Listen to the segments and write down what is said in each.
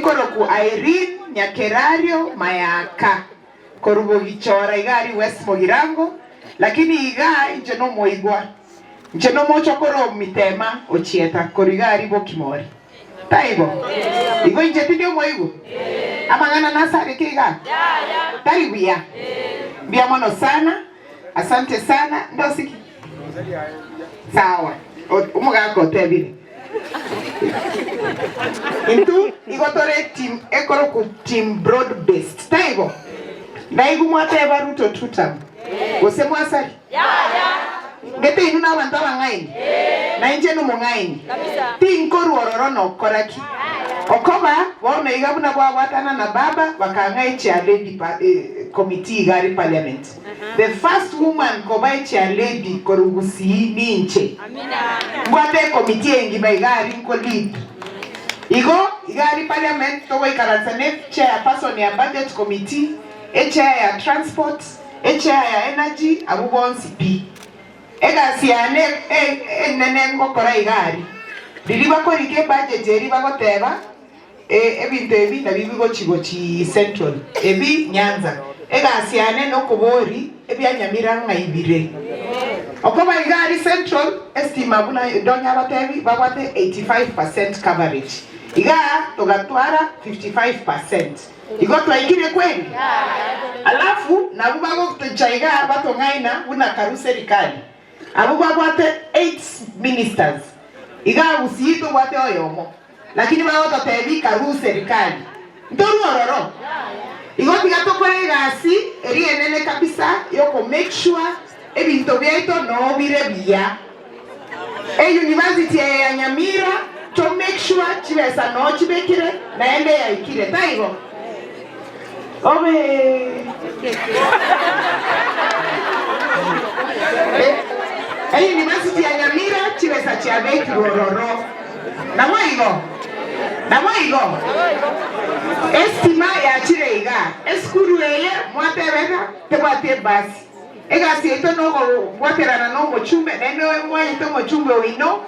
ikoro ku Irene Nyakerario Mayaka korugo gichora igari West Mogirango lakini iga inje no moigwa inje no mocho koro mitema ochieta korigari bokimori taibo igo inje tindio moigu amangana nasari kiga taibia bia mono sana asante sana ndosiki sawa umuga ko tebili Intu igotore team ekoro ku team broad based taibo na igu mwate baruto tutam gose mwasari ngete inu na abantu abangaini na inje no mungaini tinkoru ororo no koraki okoba wona igabuna bwa watana na baba bakangai cha lady committee gari parliament the first woman kobai cha lady korugusi ninche amina mwate committee engima igari ko lead igo igari parliament to ikarantsane chairperson ya budget committee chair ya transport chair ya energy abubonsi p egasiane nene ngokora igari diliba ko rike budget eriba goteba ebintu ebi na bibigo chigochi central ebi Nyanza egasiane no kubori ebyanyamira ngaibire okoba igari central estima buna donya batebi babate 85% coverage iga togatwara 55% igotwa ikire kweli alafu na bubago kutochaiga bato ngaina buna karu serikali abubago ate 8 ministers iga usito wate oyomo lakini bago totebi karu serikali ndoru ororo igoti gatokore gasi erienene kabisa yoko make sure ebinto byaito no birebia university ya Nyamira to make sure chibesa no chibekire na ende ya ikire taigo obe university ya Nyamira chibesa chiabeki rororo na moigo estima ya chireiga eskuru eye mwatebeka tebate basi egasi eto no waterana no mochumbe nendo mwaito mochumbe wino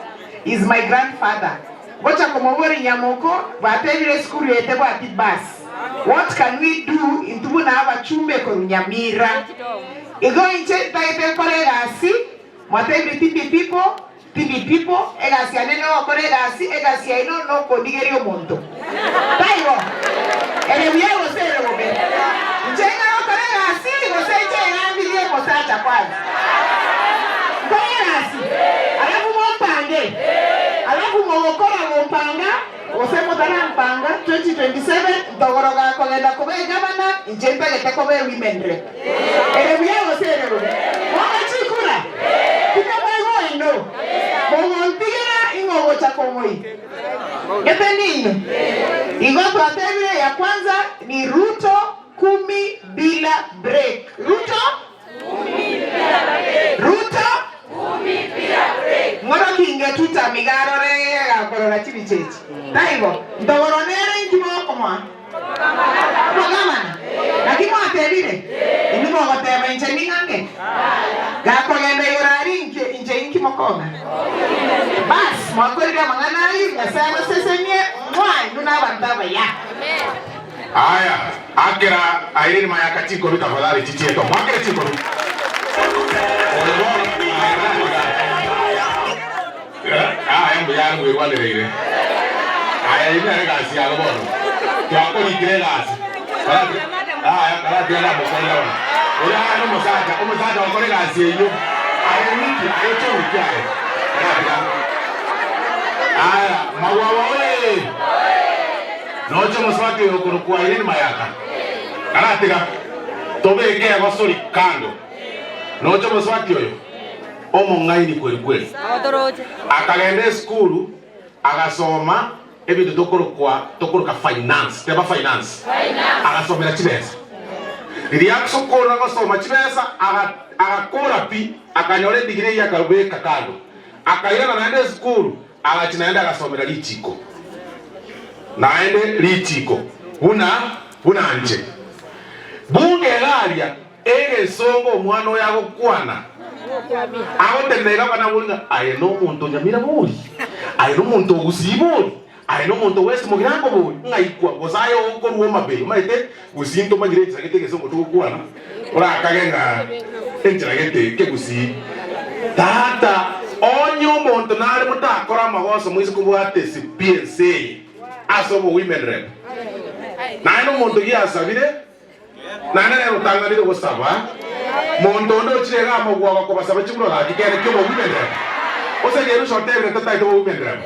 is my grandfather gocha komobori nyamoko batebire skuru ete bati basi what can we do intubuna abachumbe ko Nyamira igo inche taite koregasi mwatebire tibi people egasi anene koregasi egasi aino no kondigeri omonto taigo ele biego sero bobe njenga koregasi goseje ngambile mosacha kwanza koregasi alafu mpange alafu mogokora mpanga osemo tara mpanga 2027 dogoroga kolenda kobe gavana njemba gete kobe women rep ele biego sero bobe wachikura kitabago ino montigira ingogo cha komoi epenini igoto atebile ya kwanza ni Ruto 10 bila break Ruto 10 bila break ngoro kinge tuta migarore ya korora chibichechi taibo ndogoronere intimo komwa programana lakini atebile indimo goteba inche ningange gako gende yorari inche inkimokoma bas mwakorira manganayi ngasaba sesenye mwai nduna bandaba ya aya akira Irene Mayaka tiko ruta fadhali chichieto mwakire tiko ruta yangu irwalereire aya ina regasi ya lobono twako ni gregasi kala tena mosala wana oya no mosaja okore gasi yo aya niki ayo choki aya mawawa we nocho moswati okurukuwa Irene Mayaka kala tega tobeke abasori kando nocho moswati oyo omongaini kweli akagenda school agasoma ebintu tokoroka finance teba finance agasomera chibesa iri akusokora agasoma chibesa agakora pi akanyore degree ya karubeka kando akayana naende school agachinaenda agasomera lichiko naende lichiko una nje bunge galia songo mwana yago kwana aho temega bana buringa aye no muntu Nyamira buri aye no muntu usiburi ai no muntu west mugirango bu ngaikwa gosayo ko ruoma be maite gusinto magire sagete ke songo tukwana ora kagenga enjira gete ke gusi tata onyo muntu nare mutakora magoso mwisi kubwate si PNC aso bo women rep na no muntu gi asabire na nene rutangarire gusaba muntu ndo chirega amugwa ko basaba chimuro ga kikere kyo bo women rep ose geru shotere tata ito women rep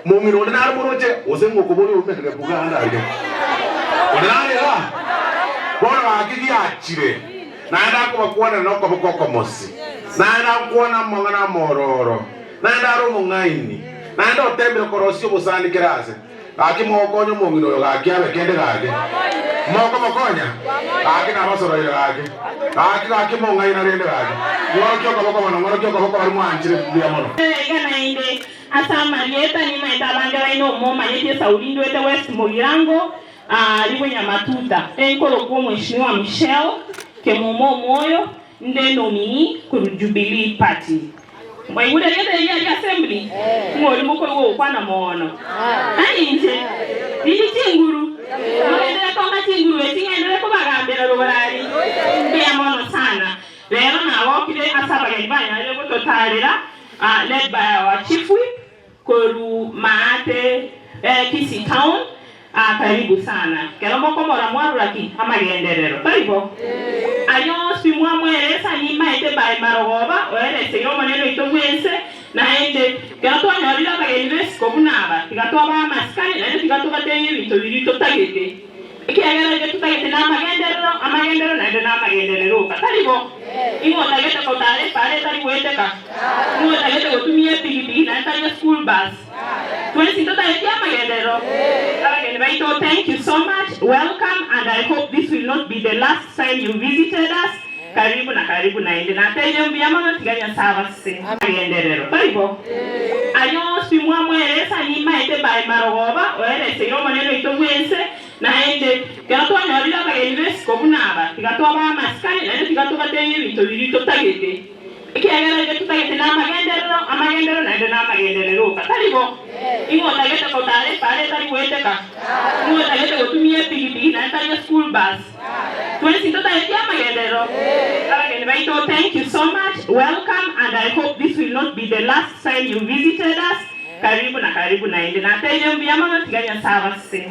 mungiro na armoroje ose ngoko bo women rep ga anda ide onare ga bona akigi achire na nda ko kuona no ko ko mosi na nda kuona mangana mororo na nda ro mungaini na nda otembere korosio bosani kerase aki mokonyo mungiro yo ga kya bekende gage moko mokonya aki na basoro yo gage aki mongaina rende gage ngoro kyo ko boko ngoro kyo ko boko bari mwanjire bya mono gana inde asa marieta ni maita banga ino moma yete saulindo ete west mogirango liwe nyamatuta enkolo kwa mheshimiwa Michelle ke mumo moyo nde nomini ku Jubilee Party mwaiguda yete ya assembly ngoli moko wo kwana mono ainje ili tinguru ngende tonga tinguru etingende ko bagambera robarari bya mono sana lero na wokile asaba yibanya lego totalera led by our chief whip Koru Maate Kisi Town. Karibu sana. Kero moko mora mwaruraki amagenderero. Karibu. Ayo simwa mwelesa ni maite by marogoba oere seyo maneno itogwense na ende gato anyarira bagenives kobunaba. Tigato aba maskani na tigato batenye bitobiri totagete. Ikiagera getu tagete na amagendero na ende na amagenderero. Karibu. Ingo tagete ko tare pare tari weteka. Ingo tagete ko tumie pigi na tari school bus. Thank you so much. Welcome, and I hope this will not be the last time you visited us. Karibu na ende na tayo mbiyama tiganya savase. Karibu. Ayo simwa mwelesa ni maite by marogoba oere seyo maneno itogwense na ende gato anyarira bagenives kobunaba tigato aba maskani na tigato batenye bitobiri totagete. Ikiagera getu tagete na amagendero na ende na amagenderero. Karibu. Ingo tagete ko tare pare tari weteka. Ingo tagete ko tumie pigi na tari school bus. Thank you so much. Welcome, and I hope this will not be the last time you visited us. Karibu na ende na tayo mbiyama tiganya savase.